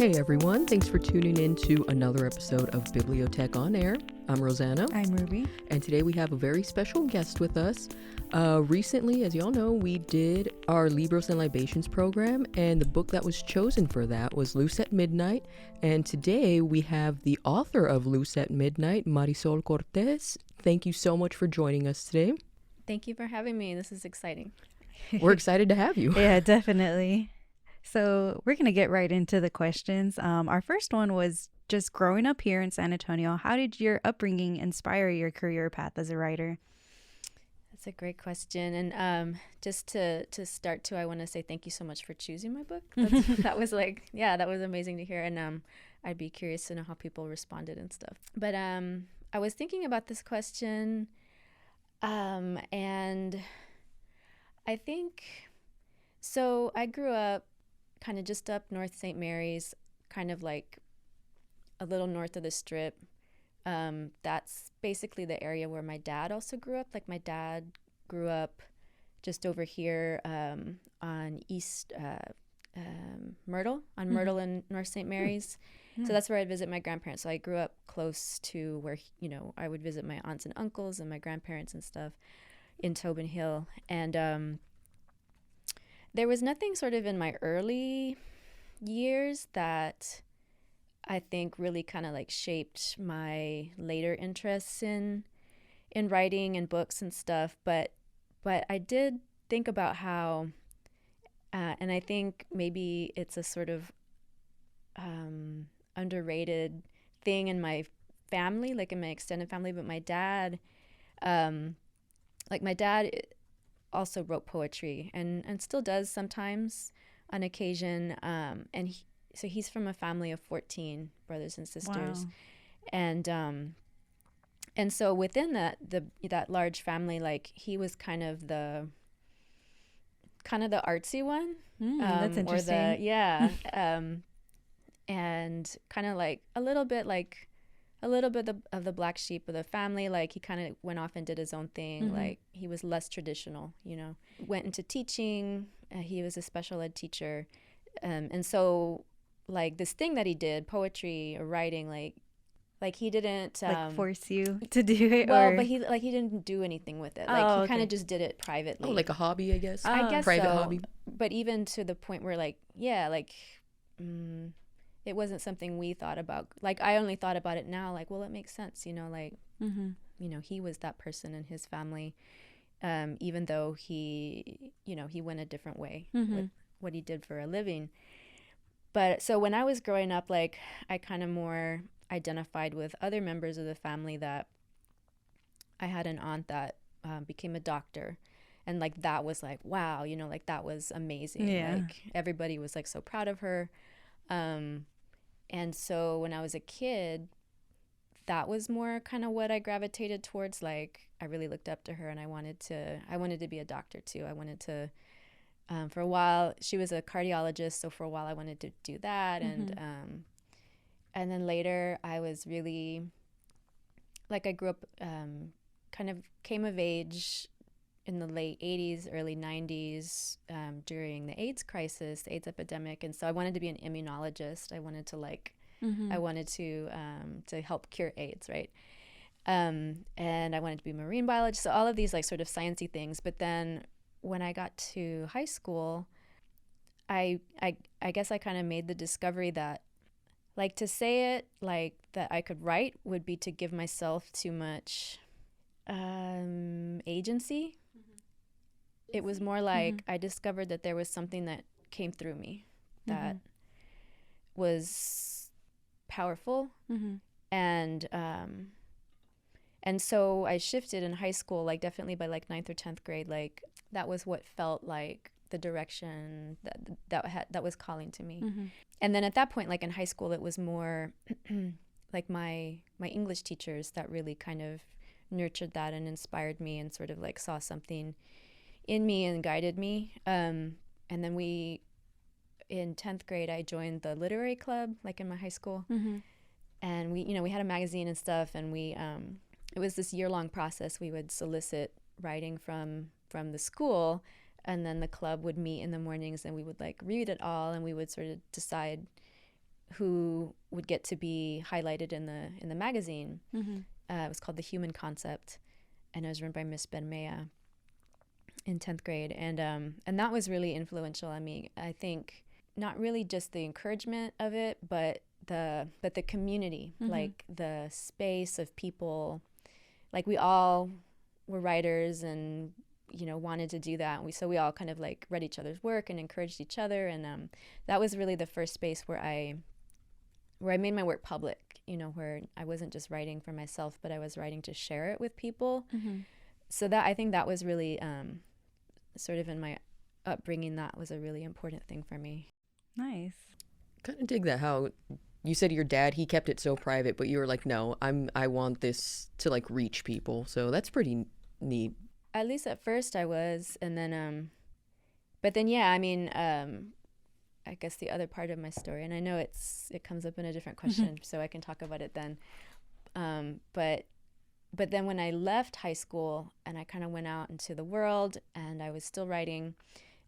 Hey everyone, thanks for tuning in to another episode of BiblioTech on Air. I'm Rosanna. I'm Ruby. And today we have a very special guest with us. Recently, as y'all know, we did our Libros and Libations program, and the book that was chosen for that was Loose at Midnight. And today we have the author of Loose at Midnight, Marisol Cortez. Thank you so much for joining us today. Thank you for having me. This is exciting. We're excited to have you. Yeah, definitely. So we're going to get right into the questions. Our first one was just growing up here in San Antonio. How did your upbringing inspire your career path as a writer? That's a great question. And just to start too, I want to say thank you so much for choosing my book. That was that was amazing to hear. And I'd be curious to know how people responded and stuff. But I was thinking about this question, and I think, so I grew up kind of just up north St. Mary's, kind of like a little north of the Strip. That's basically the area where my dad also grew up. Like my dad grew up just over here on East Myrtle, Myrtle and North St. Mary's. So that's where I'd visit my grandparents. So I grew up close to where, I would visit my aunts and uncles and my grandparents and stuff in Tobin Hill. And there was nothing sort of in my early years that I think really kind of like shaped my later interests in writing and books and stuff. But I did think about how, and I think maybe it's a sort of underrated thing in my family, like in my extended family, but my dad, also wrote poetry and still does sometimes on occasion. So he's from a family of 14 brothers and sisters. Wow. And so within that large family, like he was kind of the artsy one. That's interesting. And kind of like a little bit of the black sheep of the family. Like he kind of went off and did his own thing. Mm-hmm. Like he was less traditional, went into teaching. He was a special ed teacher. And so like this thing that he did, poetry or writing, like he didn't force you to do it. Well, but he didn't do anything with it. Like he kind of just did it privately. Oh, like a hobby, I guess. I guess private so. Hobby. But even to the point where it wasn't something we thought about. Like I only thought about it now. Like, well, it makes sense, he was that person in his family, even though he went a different way with what he did for a living. But so when I was growing up, like I kind of more identified with other members of the family. That I had an aunt that became a doctor. And like that was like, wow, like that was amazing. Yeah. Like everybody was like so proud of her. And so when I was a kid, that was more kind of what I gravitated towards. Like I really looked up to her, and I wanted to be a doctor too. I wanted to, for a while, she was a cardiologist. So for a while I wanted to do that. And then later I was really, like I grew up, kind of came of age in the late 80s, early 90s, during the AIDS crisis, the AIDS epidemic. And so I wanted to be an immunologist. I wanted to help cure AIDS, right? And I wanted to be a marine biologist. So all of these like sort of sciencey things. But then when I got to high school, I guess I kind of made the discovery that, like, to say it like that I could write would be to give myself too much agency. It was more like I discovered that there was something that came through me that was powerful. And so I shifted in high school, like definitely by like 9th or 10th grade. Like that was what felt like the direction that was calling to me. And then at that point, like in high school, it was more like my English teachers that really kind of nurtured that and inspired me and sort of like saw something in me and guided me. And then in 10th grade, I joined the literary club, like in my high school. And we had a magazine and stuff, and it was this year-long process. We would solicit writing from the school, and then the club would meet in the mornings, and we would like read it all, and we would sort of decide who would get to be highlighted in the magazine. It was called The Human Concept, and it was run by Miss Ben-Mea in 10th grade. And that was really influential on me. I think not really just the encouragement of it, but the community, like the space of people, like we all were writers and, you know, wanted to do that. So we all kind of like read each other's work and encouraged each other. And that was really the first space where I made my work public, you know, where I wasn't just writing for myself, but I was writing to share it with people. So that, I think that was really sort of in my upbringing, that was a really important thing for me. Nice. Kind of dig that, how you said your dad, he kept it so private, but you were like, no, I want this to like reach people. So that's pretty neat. At least at first I was, and then but then yeah, I mean, I guess the other part of my story, and I know it comes up in a different question, so I can talk about it then. But then when I left high school and I kind of went out into the world and I was still writing,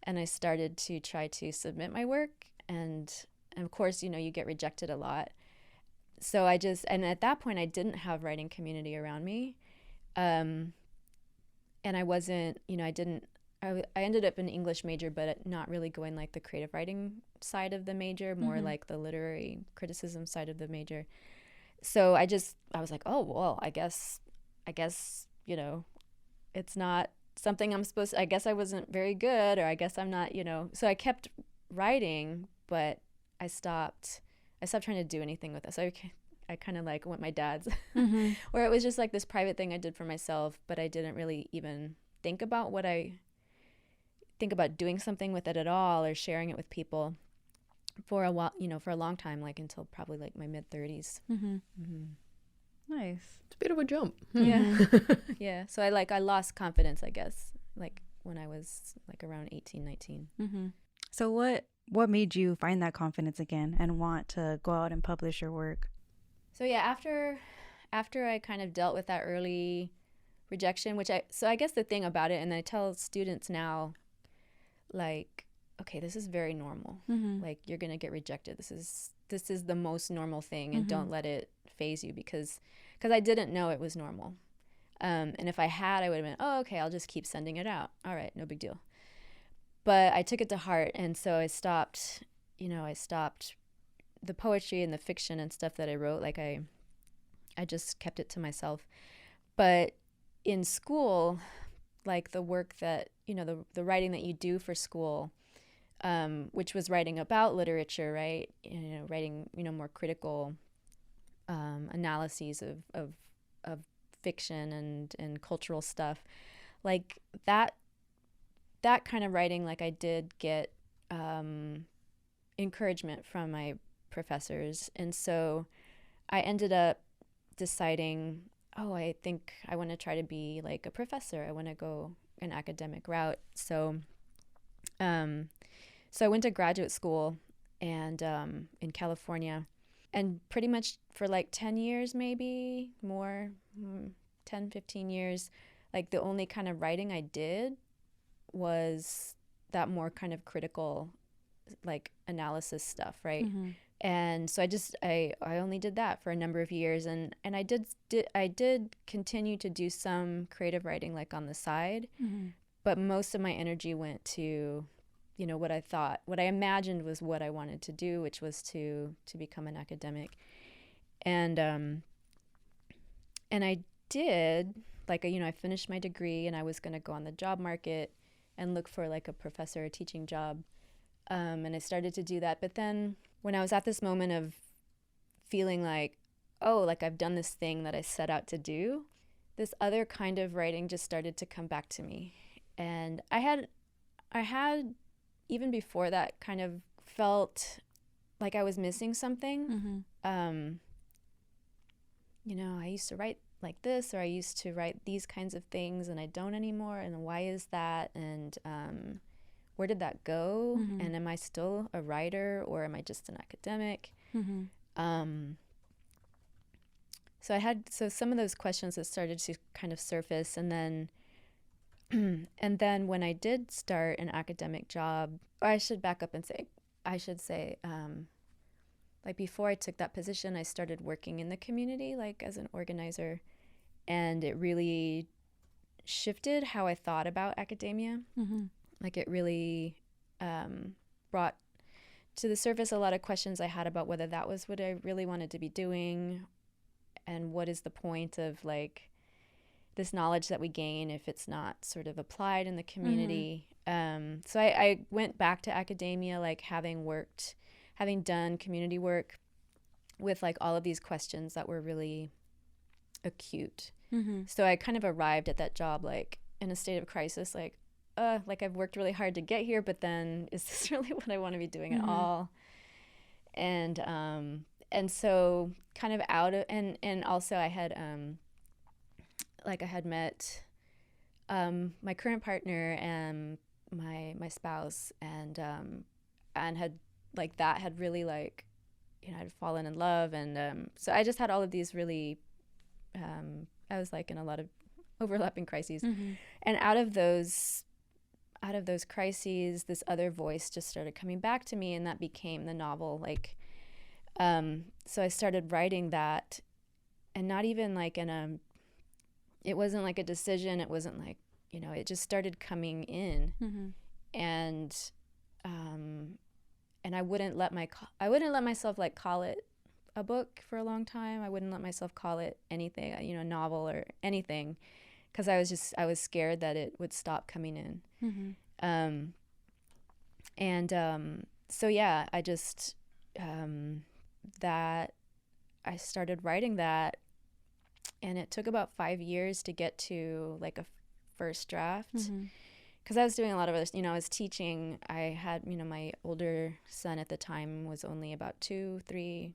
and I started to try to submit my work, and of course, you know, you get rejected a lot. So and at that point I didn't have writing community around me. And I wasn't, you know, I ended up an English major, but not really going like the creative writing side of the major, more like the literary criticism side of the major. So I was like, oh, well, I guess, you know, it's not something I'm supposed to, I guess I wasn't very good, or I guess I'm not, you know. So I kept writing, but I stopped trying to do anything with it. So I kind of like went my dad's, where it was just like this private thing I did for myself, but I didn't really even think about doing something with it at all, or sharing it with people for a while, you know, for a long time, like until probably like my mid-30s. Nice. It's a bit of a jump. Yeah. Yeah. So I lost confidence, I guess, like when I was like around 18, 19. So what made you find that confidence again and want to go out and publish your work? So yeah, after I kind of dealt with that early rejection, so I guess the thing about it, and I tell students now, like, okay, this is very normal. Like, you're gonna get rejected. This is the most normal thing, and don't let it phase you, because I didn't know it was normal. And if I had, I would have been, oh, okay, I'll just keep sending it out. All right, no big deal. But I took it to heart, and so I stopped the poetry and the fiction and stuff that I wrote. Like I just kept it to myself. But in school, like the work that, you know, the writing that you do for school, which was writing about literature, right? You know, writing, you know, more critical analyses of fiction and cultural stuff, like that kind of writing. Like I did get encouragement from my professors, and so I ended up deciding, oh, I think I want to try to be like a professor. I want to go an academic route. So I went to graduate school and in California, and pretty much for like 10 years, maybe more, 10, 15 years, like the only kind of writing I did was that more kind of critical, like analysis stuff, right? And so I only did that for a number of years, and I did continue to do some creative writing like on the side, but most of my energy went to, you know, what I imagined was what I wanted to do, which was to become an academic. And I did, like, you know, I finished my degree and I was going to go on the job market and look for like a professor or teaching job. And I started to do that. But then when I was at this moment of feeling like, oh, like I've done this thing that I set out to do, this other kind of writing just started to come back to me. And I had even before that kind of felt like I was missing something. You know, I used to write like this, or I used to write these kinds of things, and I don't anymore. And why is that? And where did that go? And am I still a writer, or am I just an academic? So some of those questions that started to kind of surface, and then when I did start an academic job, or I should back up and say, like before I took that position, I started working in the community, like as an organizer, and it really shifted how I thought about academia. Like it really brought to the surface a lot of questions I had about whether that was what I really wanted to be doing, and what is the point of like this knowledge that we gain if it's not sort of applied in the community. So I went back to academia, like having done community work with like all of these questions that were really acute. So I kind of arrived at that job like in a state of crisis, like I've worked really hard to get here, but then is this really what I want to be doing at all? And so kind of out of, and also I had I had met my current partner and my spouse, and had like that had really like, you know, I'd fallen in love, and so I just had all of these really I was like in a lot of overlapping crises, and out of those crises, this other voice just started coming back to me, and that became the novel. Like so I started writing that, and not even like it wasn't like a decision, it wasn't like, you know, it just started coming in. And I wouldn't let myself like call it a book for a long time. I wouldn't let myself call it anything, you know, a novel or anything, because I was scared that it would stop coming in. So yeah, I just that I started writing that, and it took about 5 years to get to like a first draft, because I was doing a lot of other, you know, I was teaching. I had, you know, my older son at the time was only about 2, 3.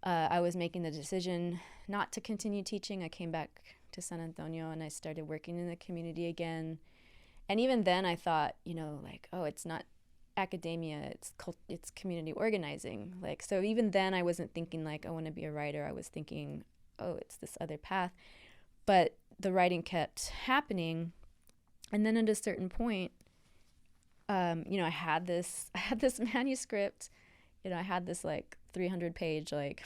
I was making the decision not to continue teaching. I came back to San Antonio and I started working in the community again. And even then I thought, you know, like, oh, it's not academia, it's community organizing. Like, so even then I wasn't thinking like I want to be a writer. I was thinking, oh, it's this other path. But the writing kept happening. And then at a certain point, you know, I had this manuscript, you know, I had this like 300-page like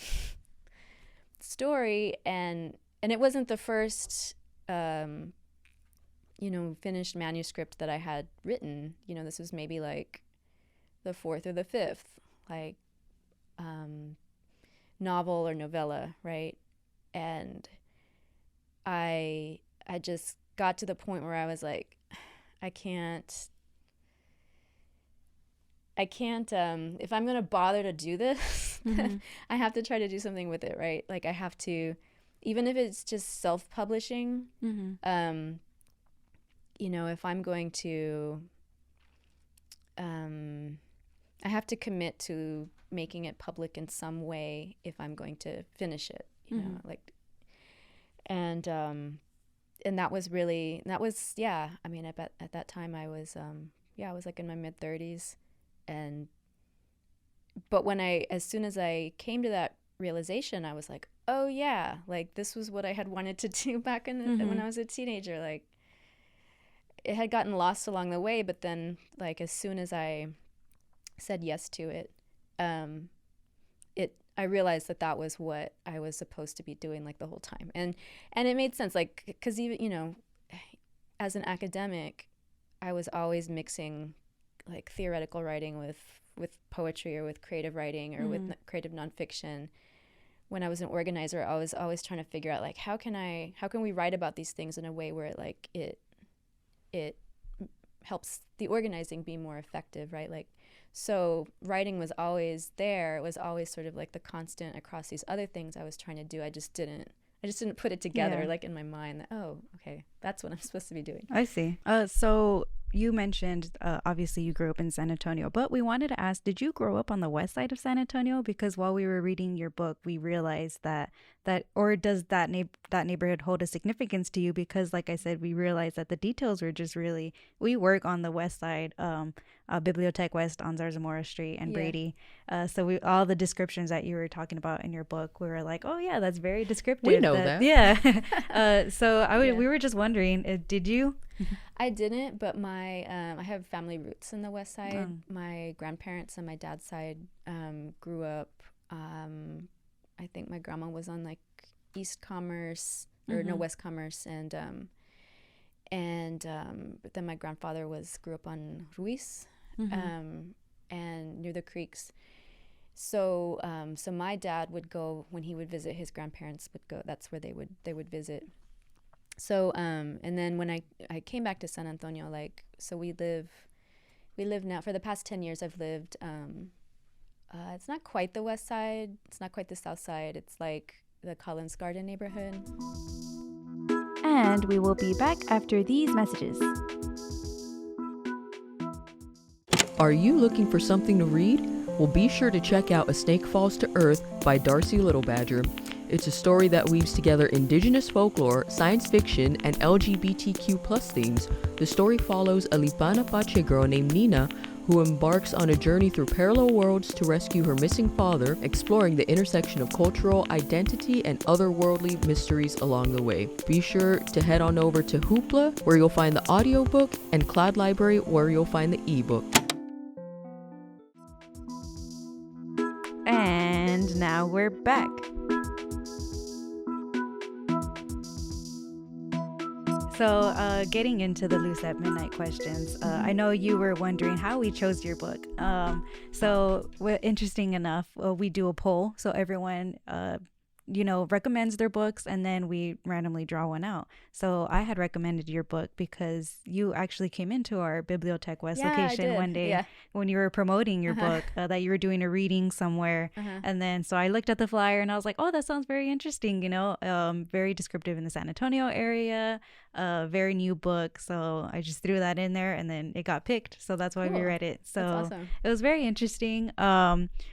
story, and it wasn't the first you know, finished manuscript that I had written. You know, this was maybe like the 4th or the 5th like novel or novella, right? And I just got to the point where I was like, I can't if I'm going to bother to do this, I have to try to do something with it, right? Like I have to, even if it's just self-publishing, you know, if I'm going to, I have to commit to making it public in some way if I'm going to finish it, you know, like, and that was really, yeah, I mean, at that time I was, I was like in my mid-30s. But as soon as I came to that realization, I was like, oh yeah, like this was what I had wanted to do back when I was a teenager. Like it had gotten lost along the way, but then like as soon as I said yes to it, I realized that was what I was supposed to be doing like the whole time. And it made sense, like, because even, you know, as an academic, I was always mixing like theoretical writing with poetry or with creative writing or with creative nonfiction. When I was an organizer, I was always trying to figure out like how can we write about these things in a way where it helps the organizing be more effective, right? Like, so writing was always there. It was always sort of like the constant across these other things I was trying to do. I just didn't put it together like in my mind that, oh, okay, that's what I'm supposed to be doing. I see. So you mentioned, obviously you grew up in San Antonio, but we wanted to ask, did you grow up on the west side of San Antonio? Because while we were reading your book, we realized that does that neighborhood hold a significance to you? Because like I said, we realized that the details were just really, we work on the west side, BiblioTech West on Zarzamora Street and Brady. So all the descriptions that you were talking about in your book, we were like, oh yeah, that's very descriptive. We know that. Yeah. We were just wondering, did you? I didn't, but my I have family roots in the west side. My grandparents on my dad's side grew up. I think my grandma was on like East Commerce or no West Commerce, and but then my grandfather grew up on Ruiz, and near the creeks. So so my dad would go when he would visit his grandparents would go. That's where they would visit. So and then when I came back to San Antonio, like, so we live now for the past 10 years. I've lived. It's not quite the west side. It's not quite the south side. It's like the Collins Garden neighborhood. And we will be back after these messages. Are you looking for something to read? Well, be sure to check out A Snake Falls to Earth by Darcy Little Badger. It's a story that weaves together indigenous folklore, science fiction, and LGBTQ plus themes. The story follows a Lipana Pache girl named Nina, who embarks on a journey through parallel worlds to rescue her missing father, exploring the intersection of cultural identity and otherworldly mysteries along the way. Be sure to head on over to Hoopla, where you'll find the audiobook, and cloudLibrary, where you'll find the ebook. And now we're back. So getting into the Loose at Midnight questions, I know you were wondering how we chose your book. So interesting enough, we do a poll. So everyone, recommends their books, and then we randomly draw one out. So I had recommended your book because you actually came into our BiblioTech West location one day when you were promoting your book, that you were doing a reading somewhere. And then so I looked at the flyer and I was like, oh, that sounds very interesting, very descriptive in the San Antonio area, very new book. So I just threw that in there and then it got picked. So that's why we read it. So that's awesome. It was very interesting.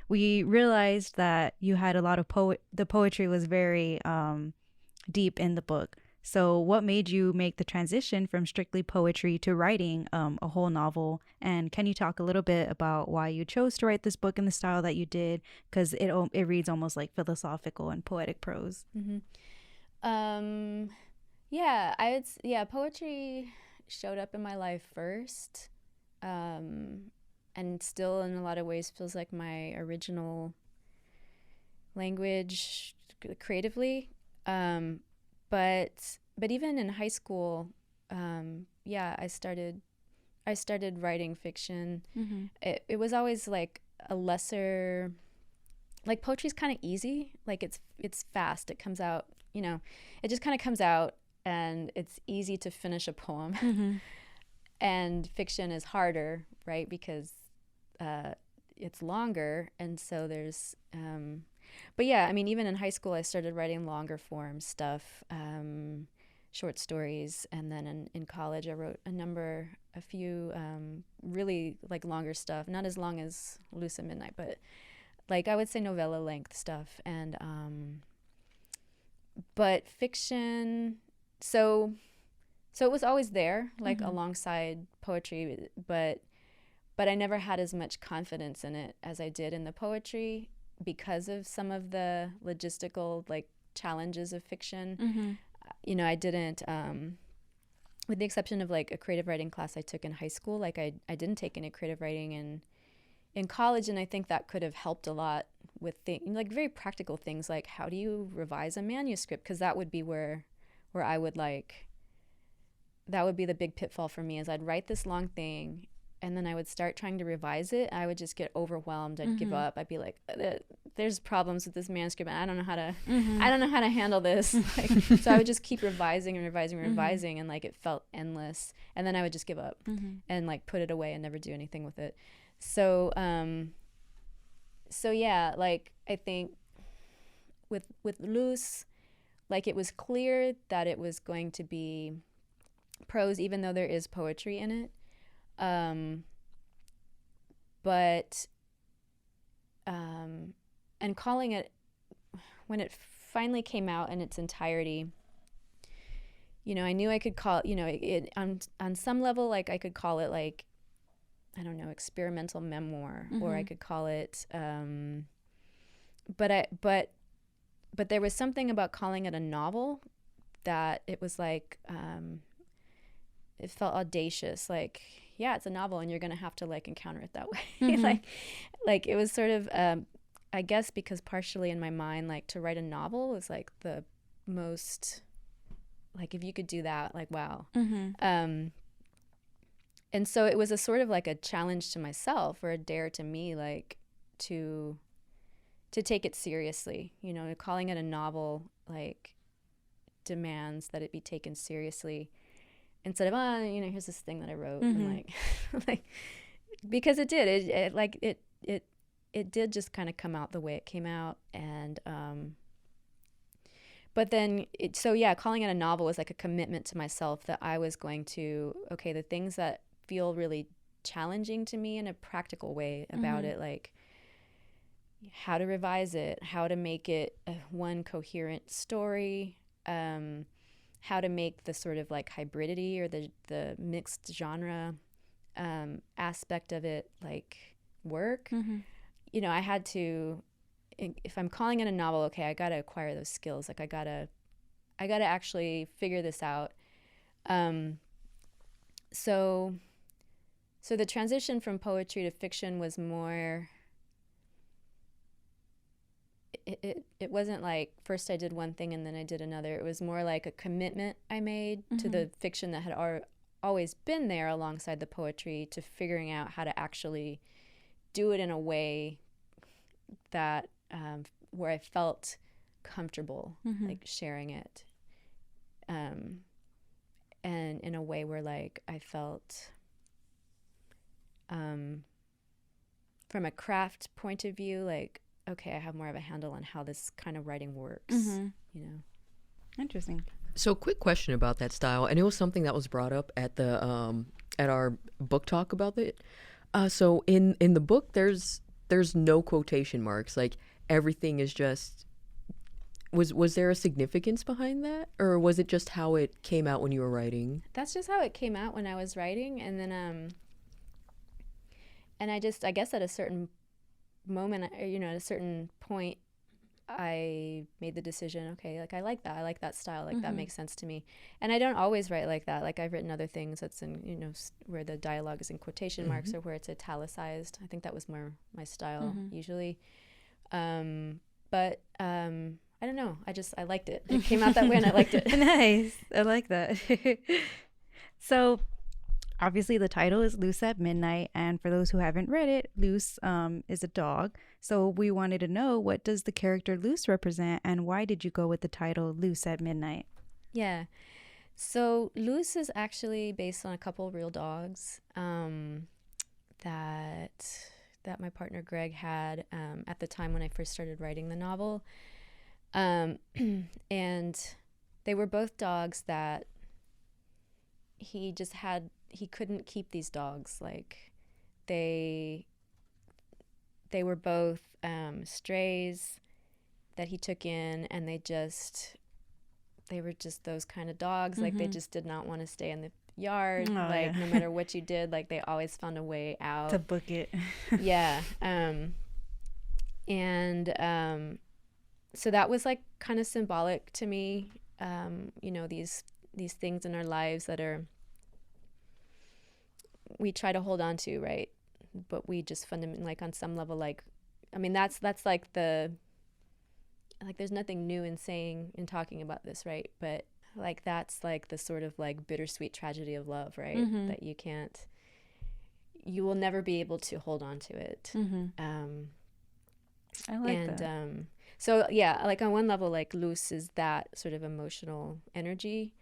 We realized that you had a lot of the poetry was very deep in the book. So what made you make the transition from strictly poetry to writing a whole novel? And can you talk a little bit about why you chose to write this book in the style that you did? Because it reads almost like philosophical and poetic prose. Poetry showed up in my life first, and still in a lot of ways feels like my original language creatively. But even in high school, I started writing fiction. It was always like a lesser, like poetry's kind of easy, like it's fast. It comes out, it just kind of comes out, and it's easy to finish a poem. And fiction is harder, right? Because it's longer, and so there's but yeah, I mean, even in high school I started writing longer form stuff, short stories, and then in college I wrote a few really like longer stuff, not as long as Loose at Midnight, but like I would say novella length stuff. And but fiction, so it was always there, like alongside poetry, but I never had as much confidence in it as I did in the poetry because of some of the logistical like challenges of fiction. I didn't, with the exception of like a creative writing class I took in high school, like I didn't take any creative writing in college, and I think that could have helped a lot with like very practical things, like how do you revise a manuscript, because that would be where I would that would be the big pitfall for me, is I'd write this long thing and then I would start trying to revise it. I would just get overwhelmed. I'd give up. I'd be like, there's problems with this manuscript, and I don't know how to handle this. Like, so I would just keep revising and revising, and like it felt endless. And then I would just give up and like put it away and never do anything with it. So yeah, like I think with Loose, like it was clear that it was going to be prose, even though there is poetry in it. But and calling it, when it finally came out in its entirety, I knew I could call, it on some level, like I could call it like, I don't know, experimental memoir, or I could call it, but there was something about calling it a novel that it was like, it felt audacious, like, yeah, it's a novel and you're going to have to like encounter it that way. like it was sort of, I guess because partially in my mind, like to write a novel was like the most, like if you could do that, like, wow. And so it was a sort of like a challenge to myself, or a dare to me, like to take it seriously, calling it a novel, like demands that it be taken seriously instead of, here's this thing that I wrote, and like, because it did, it did just kind of come out the way it came out. And, but then calling it a novel was like a commitment to myself that I was going to, okay, the things that feel really challenging to me in a practical way about it, like how to revise it, how to make it one coherent story, how to make the sort of like hybridity or the mixed genre aspect of it like work. I had to, if I'm calling it a novel, okay, I got to acquire those skills. Like I got to actually figure this out. So the transition from poetry to fiction was more, it wasn't like first I did one thing and then I did another. It was more like a commitment I made to the fiction that had always been there alongside the poetry, to figuring out how to actually do it in a way that where I felt comfortable, like sharing it, and in a way where like I felt from a craft point of view, like, okay, I have more of a handle on how this kind of writing works. Interesting. So quick question about that style, and it was something that was brought up at the at our book talk about it. So in the book, there's no quotation marks. Like everything is just. Was there a significance behind that, or was it just how it came out when you were writing? That's just how it came out when I was writing, and then and I guess at a certain moment, at a certain point, I made the decision, okay, like I like that style, like that makes sense to me. And I don't always write like that. Like I've written other things that's in, where the dialogue is in quotation marks or where it's italicized. I think that was more my style usually. But I don't know. I liked it. It came out that way and I liked it. Nice. I like that. So obviously the title is Loose at Midnight, and for those who haven't read it, Loose is a dog. So we wanted to know, what does the character Loose represent, and why did you go with the title Loose at Midnight? Yeah. So Loose is actually based on a couple of real dogs that my partner Greg had at the time when I first started writing the novel. And they were both dogs that he couldn't keep these dogs. Like they were both strays that he took in, and they were just those kind of dogs. Like they just did not want to stay in the yard. No matter what you did, like they always found a way out to book it. Yeah. So that was like kind of symbolic to me. These things in our lives that we try to hold on to, right? But we just fundamentally, like on some level, like, I mean, that's like there's nothing new in talking about this, right? But like, that's like the sort of like bittersweet tragedy of love, right? That you will never be able to hold on to it. I like that. So yeah, like on one level, like Luz is that sort of emotional energy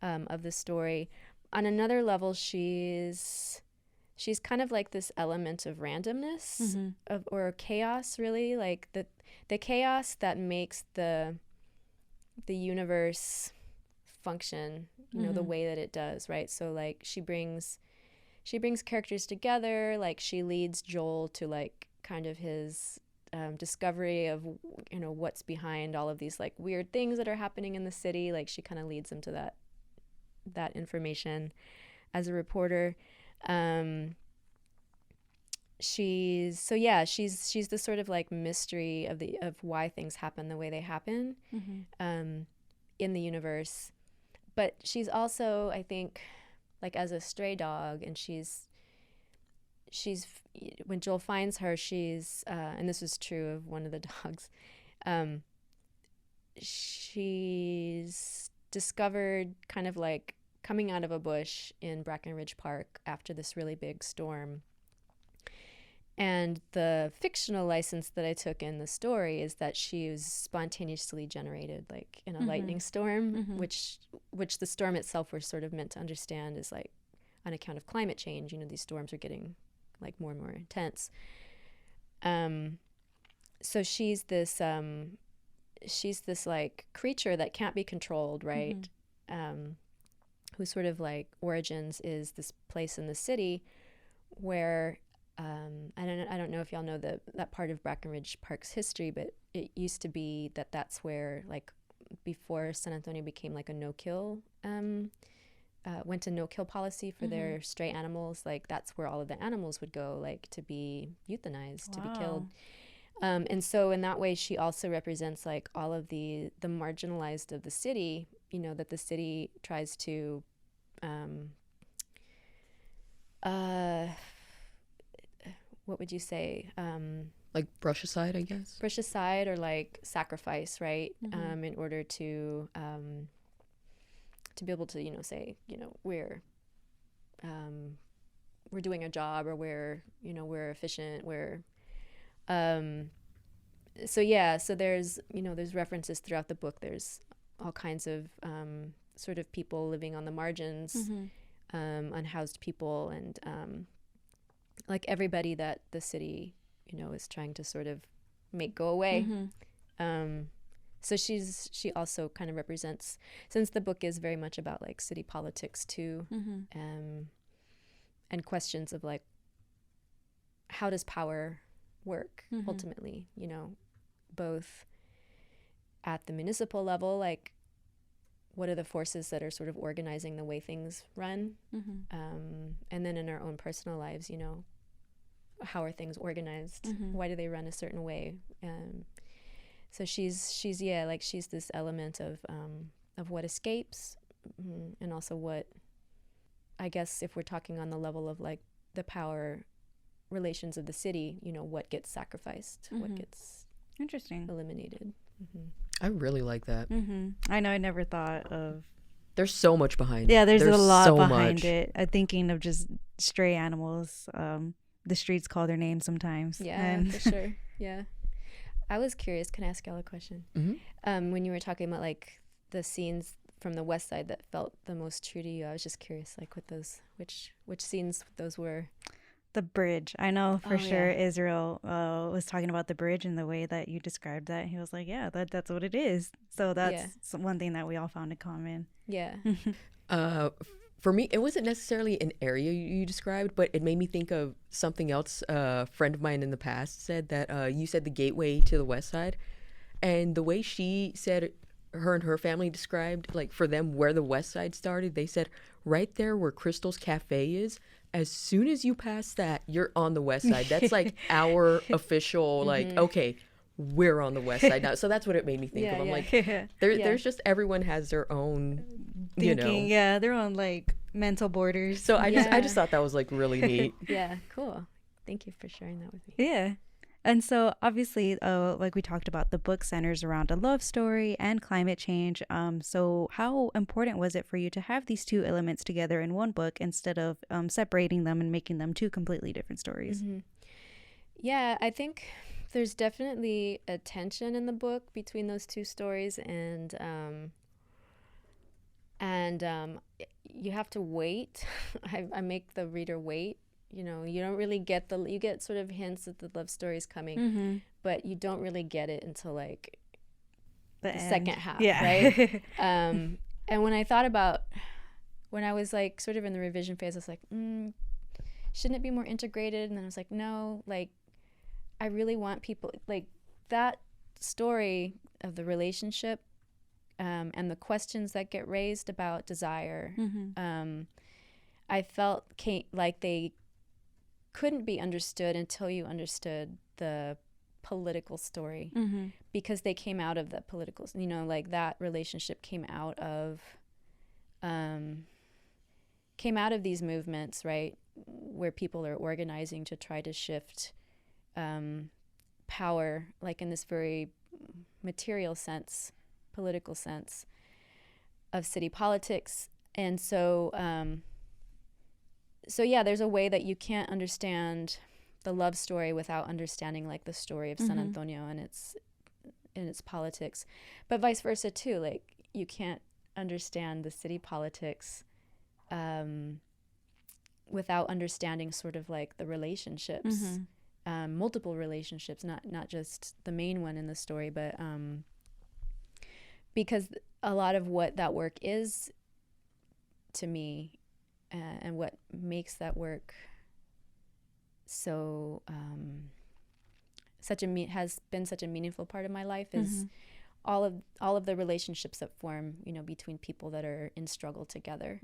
of the story. On another level, she's kind of like this element of randomness or chaos, really, like the chaos that makes the universe function, the way that it does, right? So like she brings characters together, like she leads Joel to like kind of his discovery of, what's behind all of these like weird things that are happening in the city. Like she kind of leads them to that information as a reporter. She's the sort of like mystery of why things happen the way they happen in the universe. But she's also, I think, like as a stray dog, and she's when Joel finds her, she's and this was true of one of the dogs, she's discovered kind of like coming out of a bush in Brackenridge Park after this really big storm. And the fictional license that I took in the story is that she was spontaneously generated, like in a lightning storm, which the storm itself was sort of meant to understand is like on account of climate change. These storms are getting like more and more intense. So she's this like creature that can't be controlled, right? Whose sort of like origins is this place in the city where I don't know if y'all know that part of Brackenridge Park's history, but it used to be that's where, like, before San Antonio became like a no-kill, went to no-kill policy for their stray animals. Like that's where all of the animals would go, like to be euthanized, to be killed. And so in that way, she also represents like all of the marginalized of the city. That the city tries to. What would you say? Like brush aside, I guess. Brush aside or like sacrifice, right? In order to be able to, say, we're doing a job, or we're efficient, so there's references throughout the book. There's all kinds of sort of people living on the margins, unhoused people, and like everybody that the city, is trying to sort of make go away. So she also kind of represents, since the book is very much about like city politics too, and questions of like, how does power work ultimately, both at the municipal level, like what are the forces that are sort of organizing the way things run, and then in our own personal lives, how are things organized? Why do they run a certain way? So she's this element of what escapes, and also what, I guess if we're talking on the level of like the power relations of the city, what gets sacrificed, what gets eliminated. I really like that. I know, I never thought of. There's so much behind it. Yeah, there's a lot so behind much. it. I'm thinking of just stray animals. The streets call their names sometimes. Yeah, for sure. Yeah. I was curious. Can I ask y'all a question? When you were talking about like the scenes from the West Side that felt the most true to you, I was just curious, like what those, which scenes those were. The bridge. I know for sure. Yeah. Israel was talking about the bridge and the way that you described that. He was like, yeah, that's what it is. So that's one thing that we all found in common. Yeah. For me, it wasn't necessarily an area you described, but it made me think of something else a friend of mine in the past said, that you said the gateway to the West Side. And the way she said her and her family described, like for them, where the West Side started, they said right there where Crystal's Cafe is, as soon as you pass that, you're on the West Side. That's like our official, like, okay, we're on the West Side now. So that's what it made me think of. I'm like, there's just, everyone has their own, thinking, their own like mental borders. So I just thought that was like really neat. Yeah, cool. Thank you for sharing that with me. Yeah. And so obviously, like we talked about, the book centers around a love story and climate change. So how important was it for you to have these two elements together in one book instead of separating them and making them two completely different stories? Yeah, I think there's definitely a tension in the book between those two stories, and you have to wait. I make the reader wait. You don't really get you get sort of hints that the love story is coming, but you don't really get it until like the second half, right? And when I thought about, when I was like sort of in the revision phase, I was like, shouldn't it be more integrated? And then I was like, no, like I really want people, like, that story of the relationship and the questions that get raised about desire, I felt like they couldn't be understood until you understood the political story, because they came out of the political, you know, like that relationship came out of these movements, right, where people are organizing to try to shift power, like in this very material sense, political sense of city politics. And so yeah, there's a way that you can't understand the love story without understanding like the story of San Antonio and its politics, but vice versa too. Like, you can't understand the city politics without understanding sort of like the relationships, multiple relationships, not just the main one in the story, but because a lot of what that work is to me, and what makes that work so has been such a meaningful part of my life is all of the relationships that form, you know, between people that are in struggle together.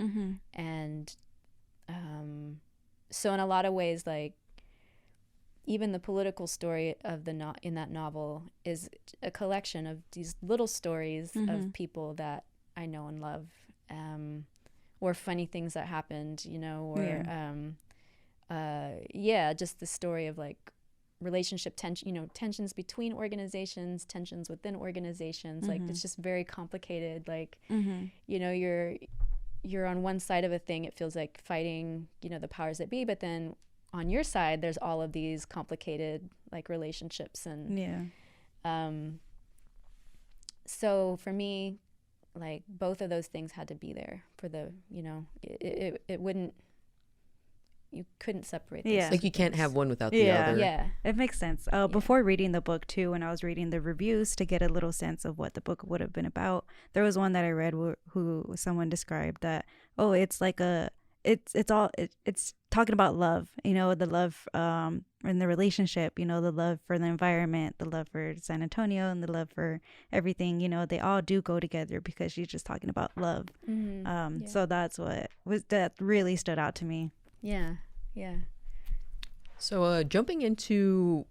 And so in a lot of ways, like, even the political story of in that novel is a collection of these little stories of people that I know and love, or funny things that happened, you know, or just the story of like relationship tension, you know, tensions between organizations, tensions within organizations. Like, it's just very complicated. Like, you know, you're on one side of a thing, it feels like fighting, you know, the powers that be, but then on your side there's all of these complicated like relationships. And so for me, like, both of those things had to be there for the, you know, it wouldn't, you couldn't separate those. Like, you can't have one without the other. Yeah, it makes sense. Before reading the book too, when I was reading the reviews to get a little sense of what the book would have been about, there was one that I read who someone described that, it's like it's talking about love, you know, the love in the relationship, you know, the love for the environment, the love for San Antonio, and the love for everything, you know, they all do go together because she's just talking about love. So that's that really stood out to me. Yeah. So jumping into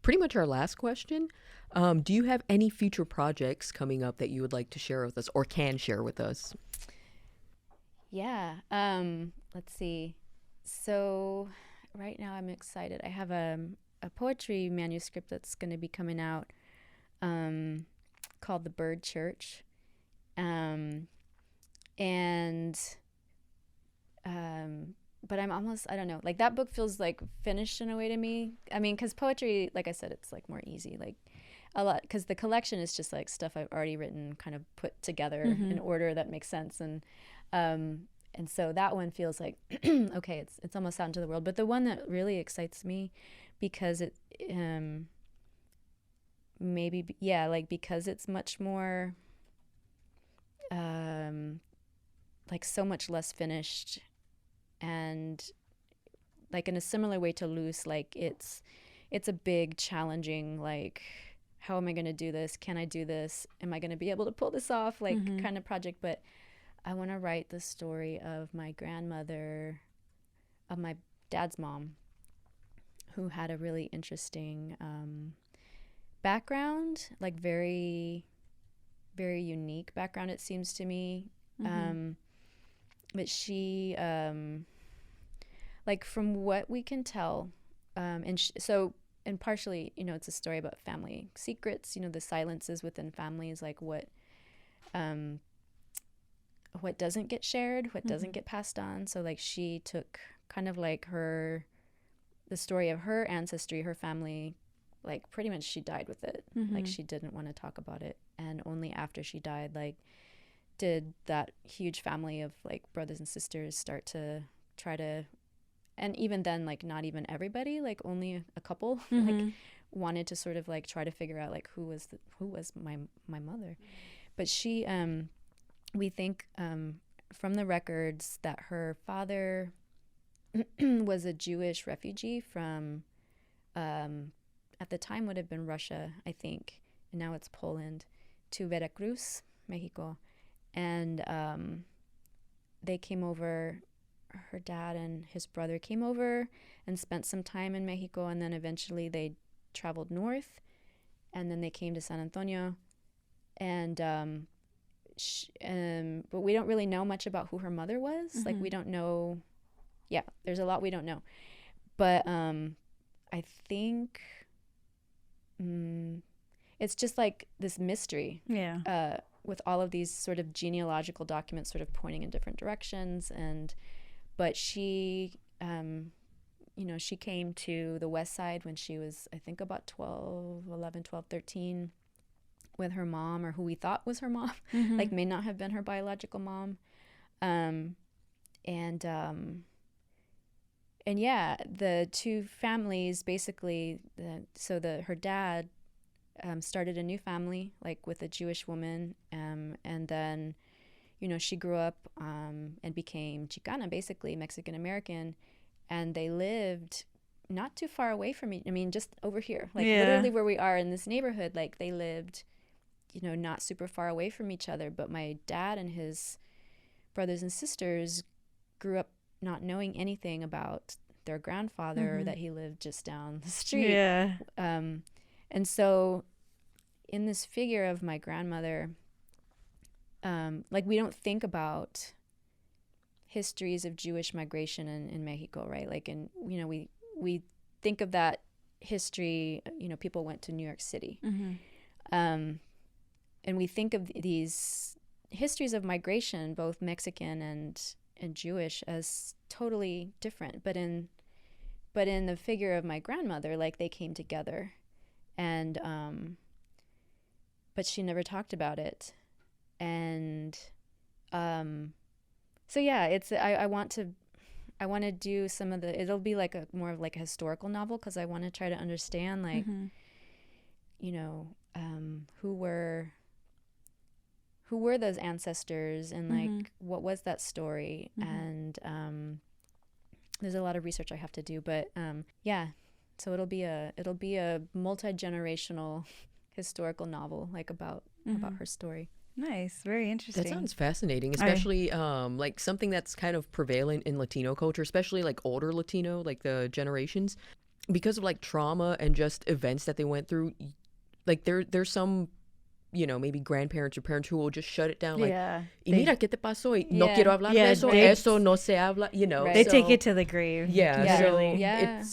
pretty much our last question, do you have any future projects coming up that you would like to share with us or can share with us? Yeah. Let's see. So right now I'm excited. I have a poetry manuscript that's going to be coming out called The Bird Church. But I'm almost, I don't know, like, that book feels like finished in a way to me. I mean, because poetry, like I said, it's like more easy, like a lot, because the collection is just like stuff I've already written, kind of put together in order that makes sense. And so that one feels like, okay, it's almost out into the world. But the one that really excites me, because it, because it's much more, like, so much less finished. And like, in a similar way to Loose, like, it's a big, challenging, like, how am I going to do this? Can I do this? Am I going to be able to pull this off? Like, kind of project. But I want to write the story of my grandmother, of my dad's mom, who had a really interesting background, like very, very unique background, it seems to me. But she, like, from what we can tell, and partially, you know, it's a story about family secrets, you know, the silences within families, like what doesn't get shared, what doesn't get passed on. So, like, she took kind of like the story of her ancestry, her family, like, pretty much she died with it. Like, she didn't want to talk about it. And only after she died, like, did that huge family of, like, brothers and sisters start to try to, and even then, like, not even everybody, like, only a couple like wanted to sort of, like, try to figure out, like, who was my mother. But she, we think from the records that her father was a Jewish refugee from at the time would have been Russia, I think, and now it's Poland, to Veracruz, Mexico. And they came over, her dad and his brother came over and spent some time in Mexico, and then eventually they traveled north, and then they came to San Antonio. And but we don't really know much about who her mother was. Like, we don't know. Yeah, there's a lot we don't know. But I think it's just like this mystery. Yeah. With all of these sort of genealogical documents sort of pointing in different directions. But she, she came to the West Side when she was, I think, about 11, 12, 13, with her mom, or who we thought was her mom, like may not have been her biological mom. And yeah, the two families basically, her dad started a new family, like with a Jewish woman, and then, she grew up and became Chicana, basically Mexican American, and they lived not too far away from me. I mean, just over here, like literally where we are in this neighborhood. Like, they lived, not super far away from each other. But my dad and his brothers and sisters grew up not knowing anything about their grandfather, or that he lived just down the street. Yeah. And so in this figure of my grandmother, like, we don't think about histories of Jewish migration in Mexico, right? Like, and, we think of that history, people went to New York City. And we think of these histories of migration, both Mexican and Jewish, as totally different. But in the figure of my grandmother, like, they came together, and but she never talked about it. And so yeah, it's I want to do some of the, it'll be like more of like a historical novel, because I want to try to understand, like, who were those ancestors, and like what was that story. And there's a lot of research I have to do, but yeah, so it'll be a multi-generational historical novel, like about her story. Nice. Very interesting. That sounds fascinating, especially like something that's kind of prevalent in Latino culture, especially like older Latino, like the generations, because of like trauma and just events that they went through. Like, there's some, maybe grandparents or parents who will just shut it down, like, y mira, ¿qué te pasó? Y no quiero hablar de eso, eso no se habla, Right. They take it to the grave. Yeah, so Yeah.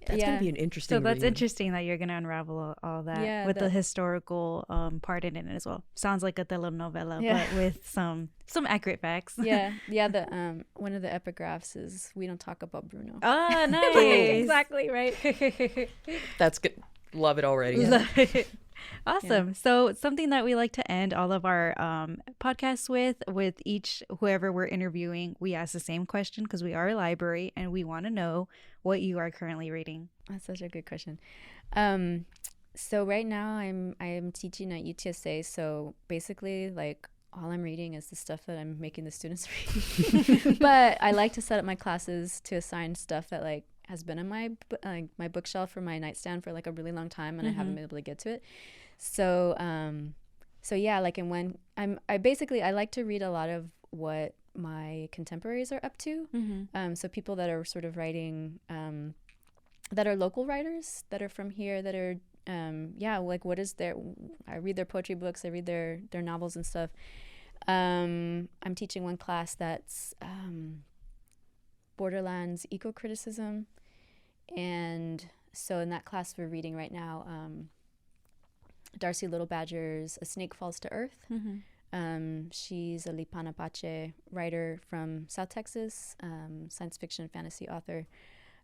that's going to be an interesting So that's read. interesting that you're going to unravel all that with the historical part in it as well. Sounds like a telenovela, but with some accurate facts. Yeah. The one of the epigraphs is, "We don't talk about Bruno." Oh, nice. Exactly, right? That's good. Love it already. Awesome. Yeah. So something that we like to end all of our podcasts with each whoever we're interviewing, we ask the same question, because we are a library and we want to know what you are currently reading. That's such a good question. So right now I'm teaching at UTSA. So basically, like, all I'm reading is the stuff that I'm making the students read. But I like to set up my classes to assign stuff that, like, has been in my bookshelf or my nightstand for like a really long time, and I haven't been able to get to it. So yeah, like, and when I like to read a lot of what my contemporaries are up to. So people that are sort of writing, that are local writers, that are from here, that are like, what is I read their poetry books, I read their novels and stuff. I'm teaching one class that's Borderlands eco-criticism, and so in that class we're reading right now Darcy Little Badger's A Snake Falls to Earth. She's a Lipan Apache writer from South Texas, science fiction fantasy author,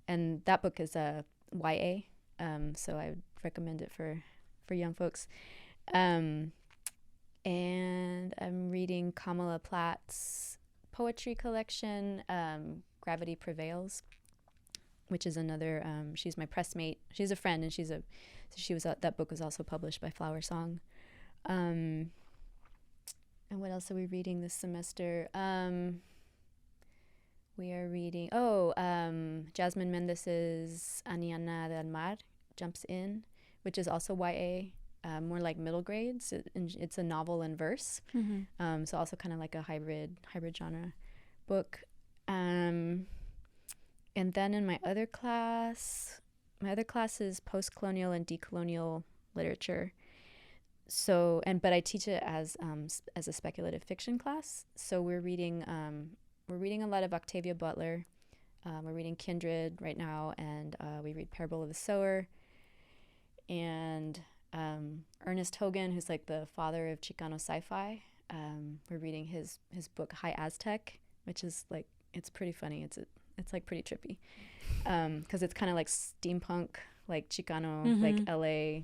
and that book is a YA, so I would recommend it for young folks. And I'm reading Kamala Platt's poetry collection, Gravity Prevails, which is another, she's my pressmate. She's a friend, and that book was also published by Flower Song. And what else are we reading this semester? We are reading, Jasmine Mendez's Aniana del Mar jumps in. which is also YA, more like middle grades. It's a novel in verse, so also kind of like a hybrid genre book. And then in my other class is post-colonial and decolonial literature. So, but I teach it as a speculative fiction class. So we're reading a lot of Octavia Butler. We're reading Kindred right now, and we read Parable of the Sower. And Ernest Hogan, who's like the father of Chicano sci-fi. We're reading his book High Aztec, which is like, it's pretty funny. It's like pretty trippy, because it's kind of like steampunk, like Chicano, like LA.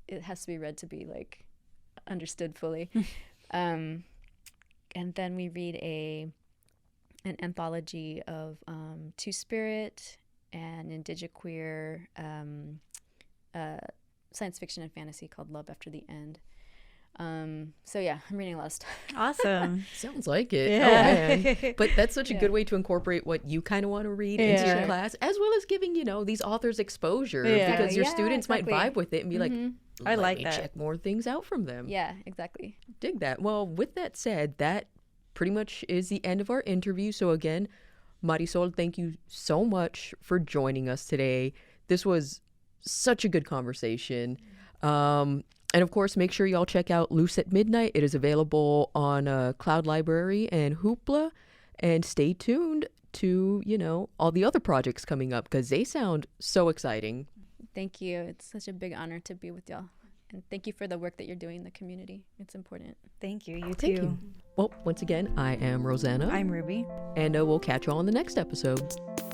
It has to be read to be like understood fully. And then we read an anthology of Two-Spirit and indigiqueer science fiction and fantasy called Love After the End. So yeah, I'm reading a lot of stuff. Awesome. Sounds like it. Yeah. Oh, man. But that's such a good way to incorporate what you kind of want to read into your class, as well as giving, these authors exposure, because your students might vibe with it and be like, I like me that. check more things out from them. Yeah, exactly. Dig that. Well, with that said, that pretty much is the end of our interview. So again, Marisol, thank you so much for joining us today. This was such a good conversation. And of course, make sure y'all check out Loose at Midnight. It is available on cloudLibrary and Hoopla. And stay tuned to, all the other projects coming up, because they sound so exciting. Thank you. It's such a big honor to be with y'all. And thank you for the work that you're doing in the community. It's important. Thank you. You Thank too. you. Well, once again, I am Rosanna. I'm Ruby. And we'll catch y'all on the next episode.